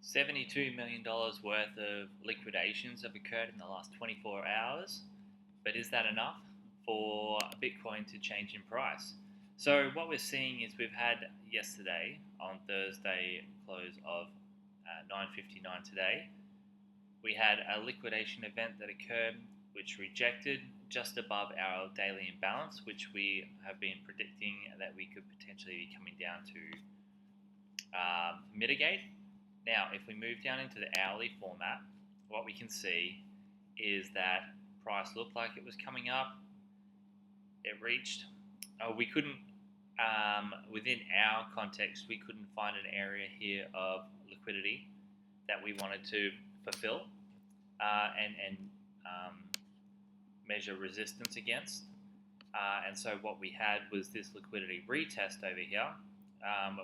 $72 million worth of liquidations have occurred in the last 24 hours, but is that enough for Bitcoin to change in price? So what we're seeing is we've had yesterday, on Thursday, close of 9:59 today, we had a liquidation event that occurred which rejected just above our daily imbalance, which we have been predicting that we could potentially be coming down to mitigate. Now, if we move down into the hourly format, what we can see is that price looked like it was coming up. It reached, we couldn't, within our context, we couldn't find an area here of liquidity that we wanted to fulfill and measure resistance against. And so what we had was this liquidity retest over here,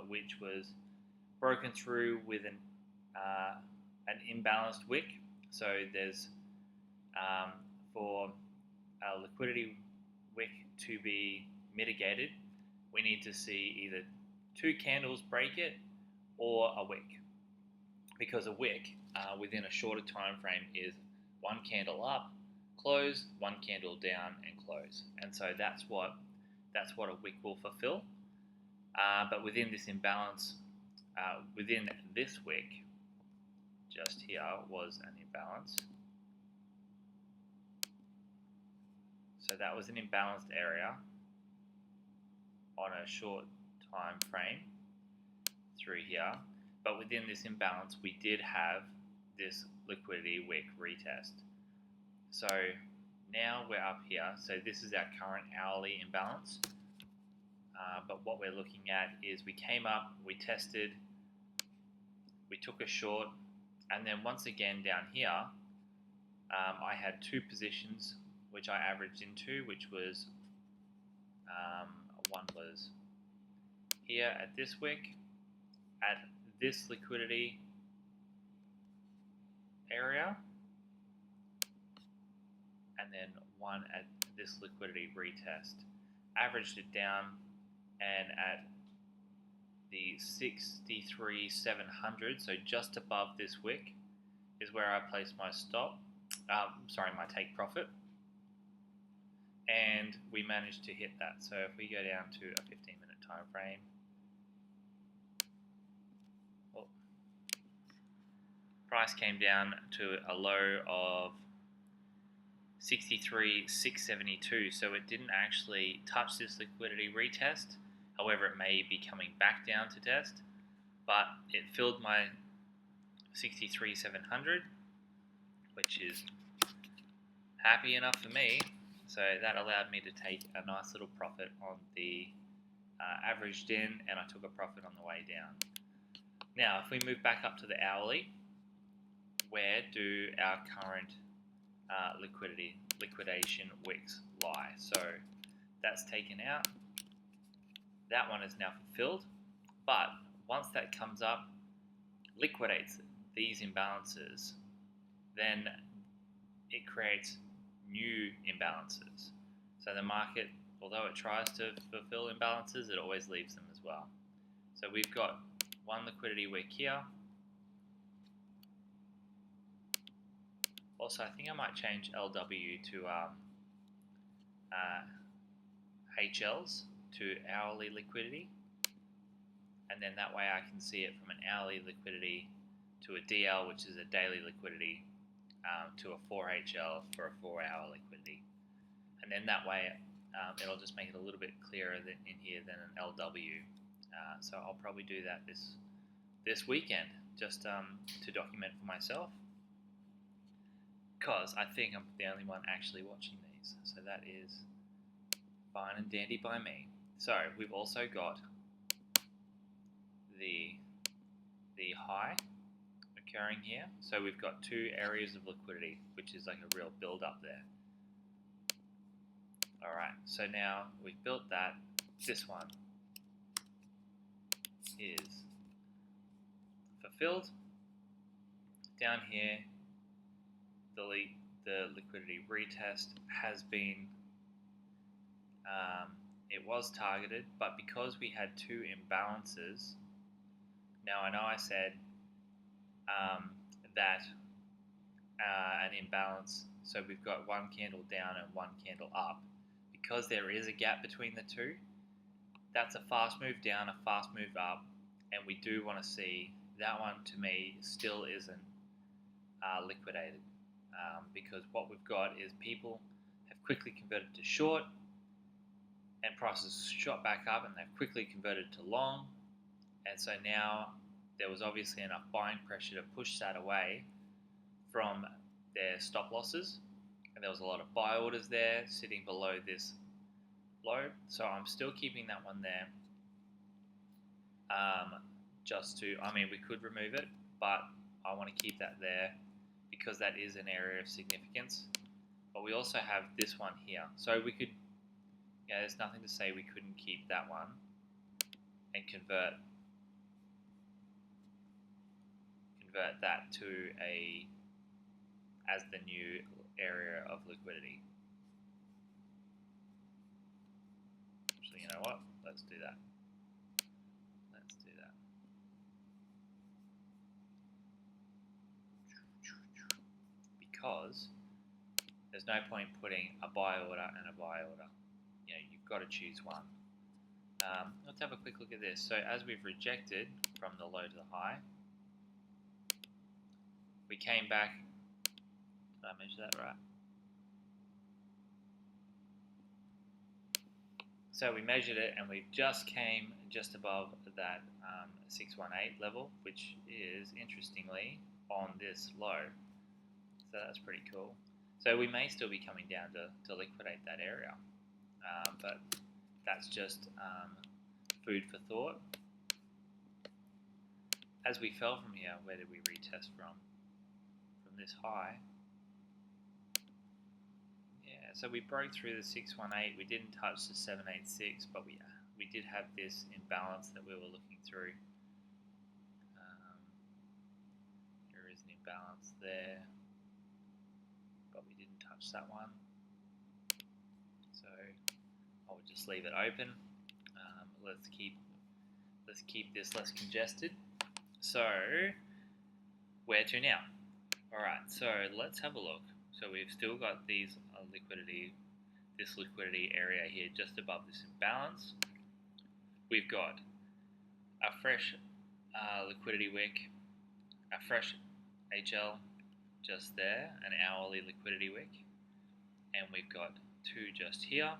which was broken through with an imbalanced wick. So there's for a liquidity wick to be mitigated, we need to see either two candles break it or a wick, because a wick within a shorter time frame is one candle up, close, one candle down, and close. And so that's what a wick will fulfill. But within this imbalance, within this wick, just here was an imbalance. So that was an imbalanced area on a short time frame through here. But within this imbalance, we did have this liquidity wick retest. So now we're up here. So this is our current hourly imbalance. But what we're looking at is we came up, we tested, we took a short, and then once again down here, I had two positions which I averaged into, which was one was here at this wick, at this liquidity area, and then one at this liquidity retest. Averaged it down, and at the 63,700, so just above this wick, is where I placed my stop. My take profit, and we managed to hit that. So if we go down to a 15-minute time frame, price came down to a low of 63,672. So it didn't actually touch this liquidity retest. However, it may be coming back down to test, but it filled my 63,700, which is happy enough for me. So that allowed me to take a nice little profit on the averaged in, and I took a profit on the way down. Now, if we move back up to the hourly, where do our current liquidation wicks lie? So that's taken out. That one is now fulfilled, but once that comes up, liquidates these imbalances, then it creates new imbalances. So the market, although it tries to fulfill imbalances, it always leaves them as well. So we've got one liquidity wick here. Also, I think I might change LW to HLs to hourly liquidity, and then that way I can see it from an hourly liquidity to a DL, which is a daily liquidity, to a 4HL for a 4-hour liquidity, and then that way it'll just make it a little bit clearer in here than an LW. So I'll probably do that this weekend, just to document for myself, because I think I'm the only one actually watching these. So that is fine and dandy by me. So we've also got the high occurring here. So we've got two areas of liquidity, which is like a real build up there. Alright, so now we've built that. This one is fulfilled. Down here, the liquidity retest has been, it was targeted, but because we had two imbalances, now I know I said that an imbalance. So we've got one candle down and one candle up. Because there is a gap between the two, that's a fast move down, a fast move up, and we do want to see that one. To me, still isn't liquidated, because what we've got is people have quickly converted to short, and prices shot back up, and they've quickly converted to long, and so now there was obviously enough buying pressure to push that away from their stop losses, and there was a lot of buy orders there sitting below this low. So I'm still keeping that one there. We could remove it, but I want to keep that there because that is an area of significance. But we also have this one here, so we could, there's nothing to say we couldn't keep that one and convert that to as the new area of liquidity. So you know what? Let's do that. Because there's no point putting a buy order and a buy order. You've got to choose one. Let's have a quick look at this. So as we've rejected from the low to the high, we came back. Did I measure that right? So we measured it, and we just came just above that 618 level, which is interestingly on this low. So that's pretty cool. So we may still be coming down to liquidate that area, but that's just food for thought. As we fell from here, where did we retest from? From this high. Yeah, so we broke through the 618. We didn't touch the 786, but we did have this imbalance that we were looking through. There is an imbalance there, but we didn't touch that one. So I would just leave it open. Let's keep this less congested. So where to now? All right, so let's have a look. So we've still got these this liquidity area here just above this imbalance. We've got a fresh liquidity wick, a fresh HL just there, an hourly liquidity wick, and we've got two just here.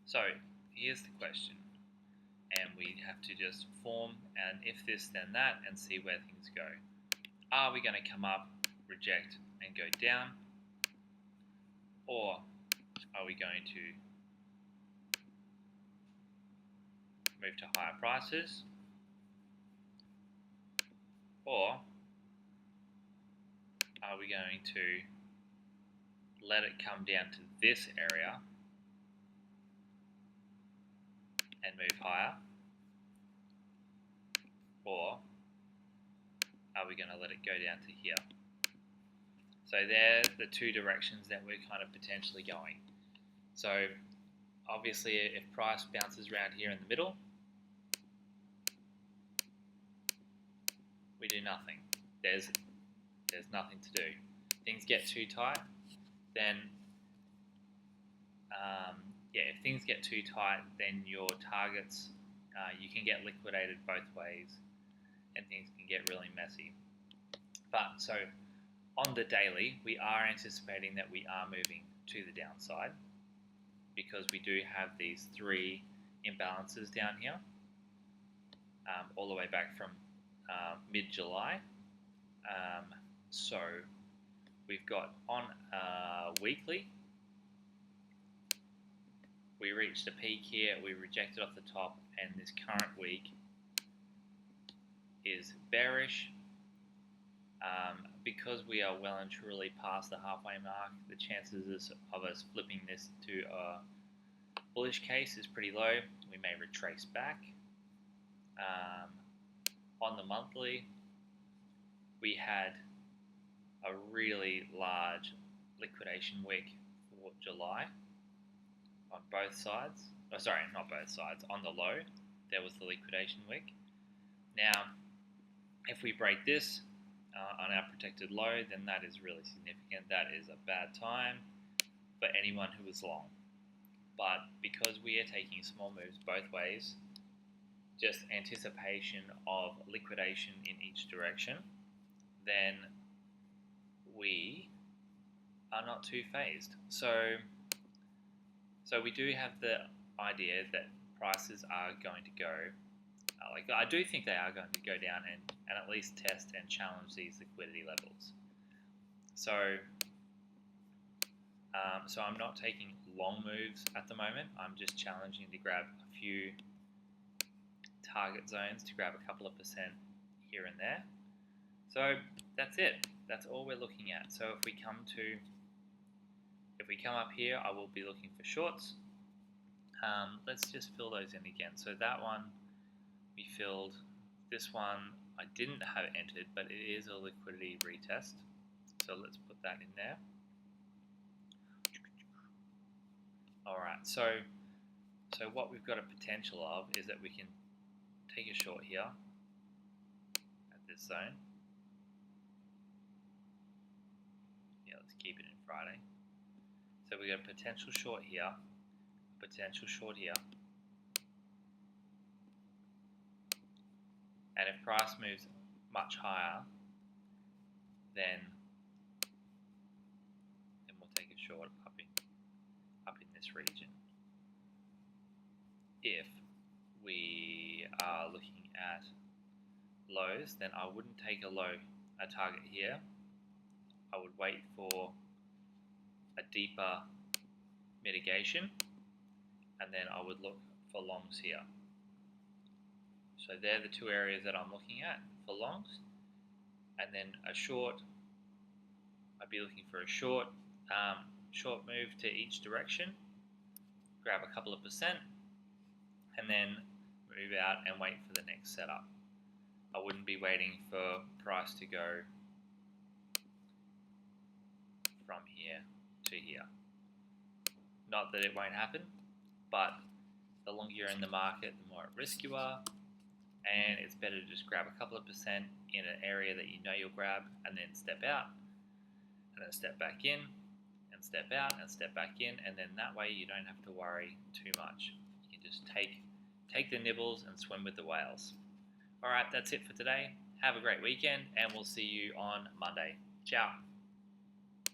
So here's the question, and we have to just form an if this then that and see where things go. Are we going to come up, reject, and go down, or are we going to move to higher prices, or are we going to let it come down to this area and move higher, or are we going to let it go down to here? So they're the two directions that we're kind of potentially going. So obviously if price bounces around here in the middle, we do nothing. There's nothing to do. Things get too tight, then if things get too tight, then your targets, you can get liquidated both ways, and things can get really messy. But so on the daily, we are anticipating that we are moving to the downside because we do have these three imbalances down here, all the way back from mid-July. So we've got on weekly, we reached a peak here, we rejected off the top, and this current week is bearish. Because we are well and truly past the halfway mark, the chances of us flipping this to a bullish case is pretty low. We may retrace back. On the monthly, we had a really large liquidation wick for July on both sides. Oh, sorry, not both sides. On the low, there was the liquidation wick. Now, if if we break this on our protected low, then that is really significant. That is a bad time for anyone who is long. But because we are taking small moves both ways, just anticipation of liquidation in each direction, then we are not too phased. So we do have the idea that prices are going to go, I do think they are going to go down and at least test and challenge these liquidity levels. So I'm not taking long moves at the moment. I'm just challenging to grab a few target zones to grab a couple of percent here and there. So that's it. That's all we're looking at. So if we come up here, I will be looking for shorts. Let's just fill those in again. So that one we filled. This one I didn't have entered, but it is a liquidity retest. So let's put that in there. Alright, so what we've got a potential of is that we can take a short here at this zone. Yeah, let's keep it in Friday. So we got a potential short here, potential short here. And if price moves much higher, then we'll take a short up in this region. If we are looking at lows, then I wouldn't take a target here. I would wait for a deeper mitigation, and then I would look for longs here. So they're the two areas that I'm looking at for longs. And then a short, I'd be looking for a short move to each direction, grab a couple of percent, and then move out and wait for the next setup. I wouldn't be waiting for price to go from here to here. Not that it won't happen, but the longer you're in the market, the more at risk you are, and it's better to just grab a couple of percent in an area that you know you'll grab, and then step out, and then step back in, and step out, and step back in, and then that way you don't have to worry too much. You can just take the nibbles and swim with the whales. Alright, that's it for today. Have a great weekend, and we'll see you on Monday. Ciao.